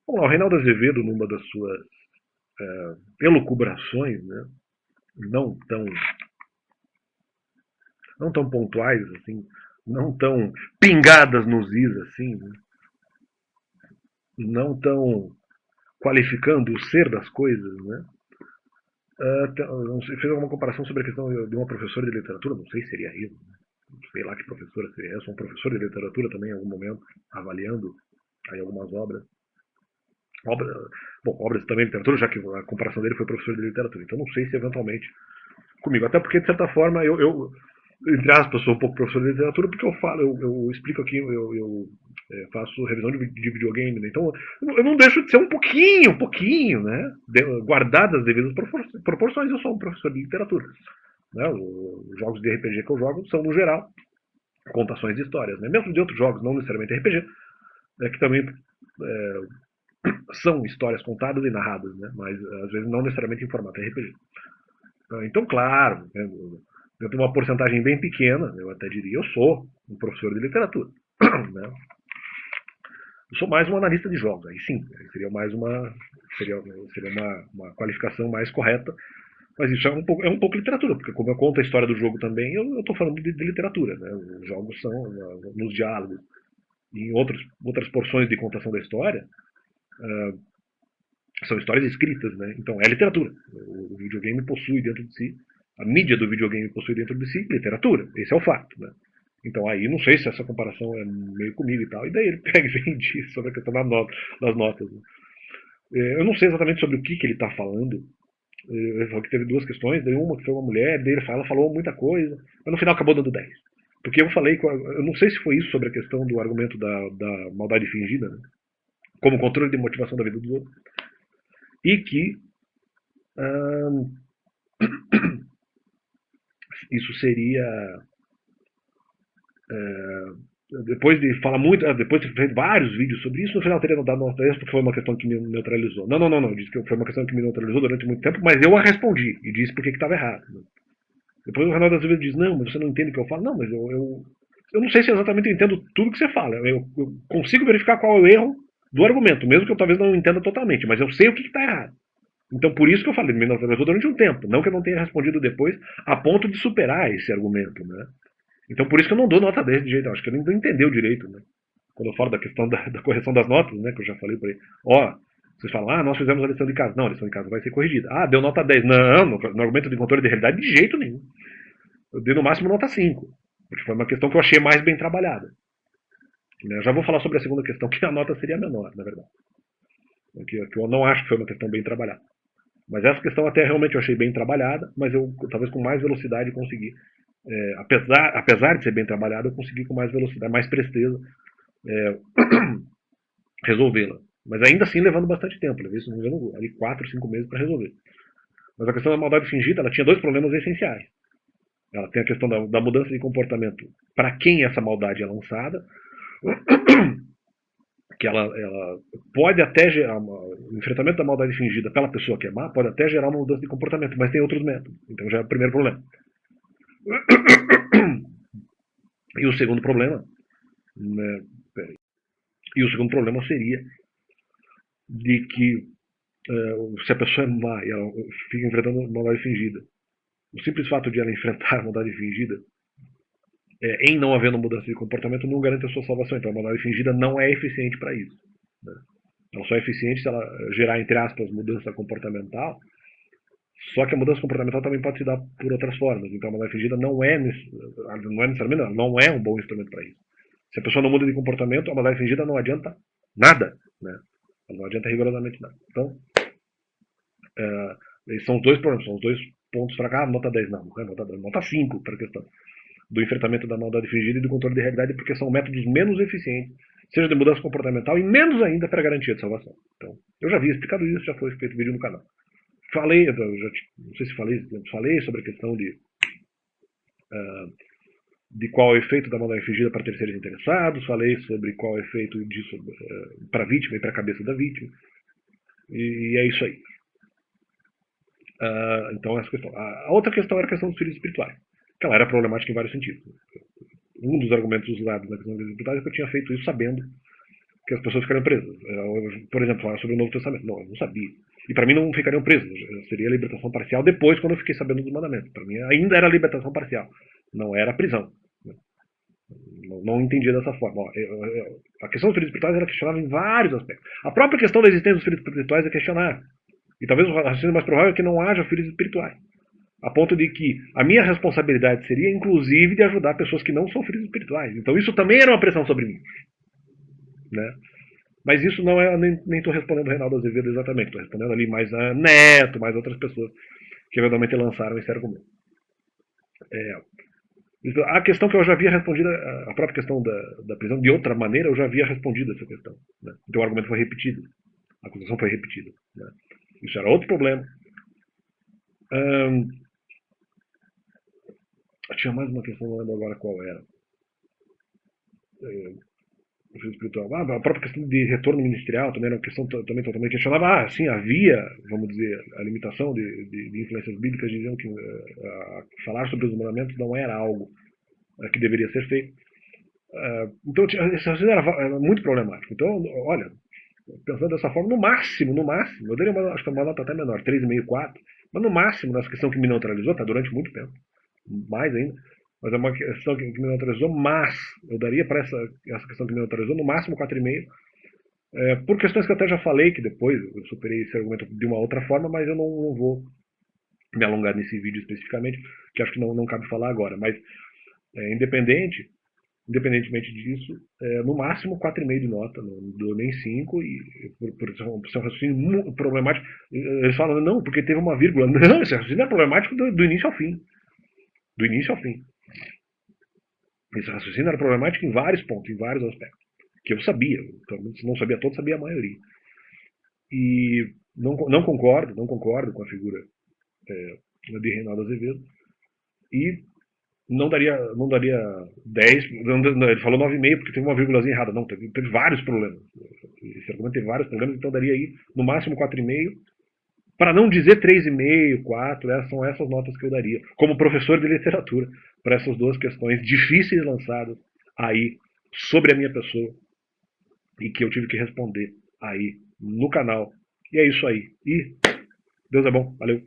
Bom, o Reinaldo Azevedo, numa das suas elucubrações, né, não tão, não tão pontuais, assim, não tão pingadas nos is, assim, né, não tão qualificando o ser das coisas, né, não sei, fez alguma comparação sobre a questão de uma professora de literatura, não sei se seria eu, né, não sei lá que professora seria eu, sou um professor de literatura também em algum momento, avaliando aí algumas obras. Obra, bom, obras também de literatura, já que a comparação dele foi professor de literatura. Então não sei se eventualmente comigo. Até porque, de certa forma, eu entre aspas, sou um pouco professor de literatura, porque eu falo, eu explico aqui, faço revisão de videogame, né? Então eu não deixo de ser um pouquinho, né? Guardadas as devidas proporções, eu sou um professor de literatura. Né? Os jogos de RPG que eu jogo são, no geral, contações de histórias, né? Mesmo de outros jogos, não necessariamente RPG, né? Que também são histórias contadas e narradas, né? Mas às vezes não necessariamente em formato RPG. Então, claro, né, eu tenho uma porcentagem bem pequena, eu até diria, eu sou um professor de literatura. Né? Eu sou mais um analista de jogos, aí sim, seria mais seria uma qualificação mais correta, mas isso é um pouco literatura, porque como eu conto a história do jogo também, eu estou falando de literatura. Né? Os jogos são nos diálogos e em outras porções de contação da história, são histórias escritas, né? Então é literatura. O videogame possui dentro de si, a mídia do videogame possui dentro de si literatura. Esse é o fato, né? Então aí não sei se essa comparação é meio comigo e tal. E daí ele pega e vem disso sobre a questão das notas. Né? Eu não sei exatamente sobre o que ele está falando. Ele falou que teve duas questões, daí uma que foi uma mulher, daí ela falou muita coisa, mas no final acabou dando 10. Porque eu falei, eu não sei se foi isso sobre a questão do argumento da maldade fingida, né? Como controle de motivação da vida dos outros, e que hum, isso seria depois de falar muito, depois de ter feito vários vídeos sobre isso, no final teria dado nota 10 porque foi uma questão que me neutralizou. Não, disse que foi uma questão que me neutralizou durante muito tempo, mas eu a respondi e disse porque estava errado. Depois o Ronaldo Azevedo diz, não, mas você não entende o que eu falo. Não, mas eu não sei se exatamente eu entendo tudo que você fala. Eu consigo verificar qual é o erro do argumento, mesmo que eu talvez não entenda totalmente, mas eu sei o que está errado. Então, por isso que eu falei, me neutralizou durante um tempo. Não que eu não tenha respondido depois a ponto de superar esse argumento, né? Então, por isso que eu não dou nota 10 de jeito. Eu acho que ele não entendeu direito, né? Quando eu falo da questão da correção das notas, né? Que eu já falei por aí. Ó, vocês falam, nós fizemos a lição de casa. Não, a lição de casa vai ser corrigida. Deu nota 10. Não, no argumento de controle de realidade, de jeito nenhum. Eu dei no máximo nota 5. Porque foi uma questão que eu achei mais bem trabalhada. Eu já vou falar sobre a segunda questão, que a nota seria menor, na verdade. Que eu não acho que foi uma questão bem trabalhada. Mas essa questão até realmente eu achei bem trabalhada, mas eu talvez com mais velocidade consegui. Apesar de ser bem trabalhada, eu consegui com mais velocidade, mais presteza é, resolvê-la. Mas ainda assim levando bastante tempo. Levei, se não me engano, ali 4, 5 meses para resolver. Mas a questão da maldade fingida, ela tinha dois problemas essenciais. Ela tem a questão da mudança de comportamento para quem essa maldade é lançada, que ela pode até gerar o enfrentamento da maldade fingida pela pessoa que é má, pode até gerar uma mudança de comportamento, mas tem outros métodos. Então já é o primeiro problema. E o segundo problema, né, e o segundo problema seria de que se a pessoa é má e ela fica enfrentando uma maldade fingida, o simples fato de ela enfrentar a maldade fingida, em não havendo mudança de comportamento, não garante a sua salvação. Então a maldade fingida não é eficiente para isso. Né? Ela só é eficiente se ela gerar, entre aspas, mudança comportamental. Só que a mudança comportamental também pode se dar por outras formas. Então a maldade fingida não é necessariamente, não é um bom instrumento para isso. Se a pessoa não muda de comportamento, a maldade fingida não adianta nada. Né? Não adianta rigorosamente nada. Então, esses são os dois problemas, são os dois pontos para cá. Nota 10 não, nota 5 para a questão do enfrentamento da maldade fingida e do controle de realidade, porque são métodos menos eficientes, seja de mudança comportamental, e menos ainda para garantia de salvação. Então, eu já havia explicado isso, já foi feito vídeo no canal. Falei, não sei se falei sobre a questão de qual é o efeito da maldade fingida para terceiros interessados, falei sobre qual é o efeito disso para a vítima e para a cabeça da vítima, e é isso aí. Então, essa questão. A outra questão era a questão dos filhos espirituais, que ela era problemática em vários sentidos. Um dos argumentos usados na questão dos filhos espirituais é que eu tinha feito isso sabendo que as pessoas ficariam presas. Por exemplo, falar sobre o Novo Testamento. Não, eu não sabia. E para mim não ficariam presas. Seria libertação parcial depois, quando eu fiquei sabendo dos mandamentos. Para mim ainda era libertação parcial. Não era prisão. Não entendia dessa forma. A questão dos espíritos espirituais era questionável em vários aspectos. A própria questão da existência dos espíritos espirituais é questionável. E talvez o raciocínio mais provável é que não haja filhos espirituais. A ponto de que a minha responsabilidade seria, inclusive, de ajudar pessoas que não são filhos espirituais. Então isso também era uma pressão sobre mim. Né? Mas isso não é, nem estou respondendo o Reinaldo Azevedo exatamente, estou respondendo ali mais a Neto, mais outras pessoas que eventualmente lançaram esse argumento. A questão que eu já havia respondido, a própria questão da prisão, de outra maneira, eu já havia respondido essa questão. Né? Então o argumento foi repetido, a acusação foi repetida. Né? Isso era outro problema. Tinha mais uma questão, não lembro agora qual era. Espiritual. A própria questão de retorno ministerial também era uma questão também totalmente questionável. Sim, havia, vamos dizer, a limitação de influências bíblicas diziam que falar sobre os mandamentos não era algo que deveria ser feito. Então, esse raciocínio era muito problemático. Então, olha, pensando dessa forma, no máximo, eu daria acho que uma nota até menor, 3,5, 4, mas no máximo, nessa questão que me neutralizou, tá durante muito tempo, mais ainda, mas é uma questão que me neutralizou, mas eu daria para essa questão que me neutralizou no máximo 4,5, por questões que eu até já falei, que depois eu superei esse argumento de uma outra forma, mas eu não vou me alongar nesse vídeo especificamente, que acho que não cabe falar agora, mas independentemente disso, no máximo 4,5 de nota, não dou nem 5, e por ser um raciocínio problemático. Eles falam, não, porque teve uma vírgula. Não, esse raciocínio é problemático do início ao fim. Do início ao fim. Esse raciocínio era problemático em vários pontos, em vários aspectos. Que eu sabia, se não sabia todos, sabia a maioria. E não concordo com a figura de Reinaldo Azevedo. E não daria 10, ele falou 9,5 porque teve uma vírgulazinha errada. Não, teve vários problemas. Esse argumento teve vários problemas, então daria aí no máximo 4,5, para não dizer 3,5, 4, são essas notas que eu daria, como professor de literatura, para essas duas questões difíceis lançadas aí sobre a minha pessoa e que eu tive que responder aí no canal. E é isso aí. E Deus é bom. Valeu.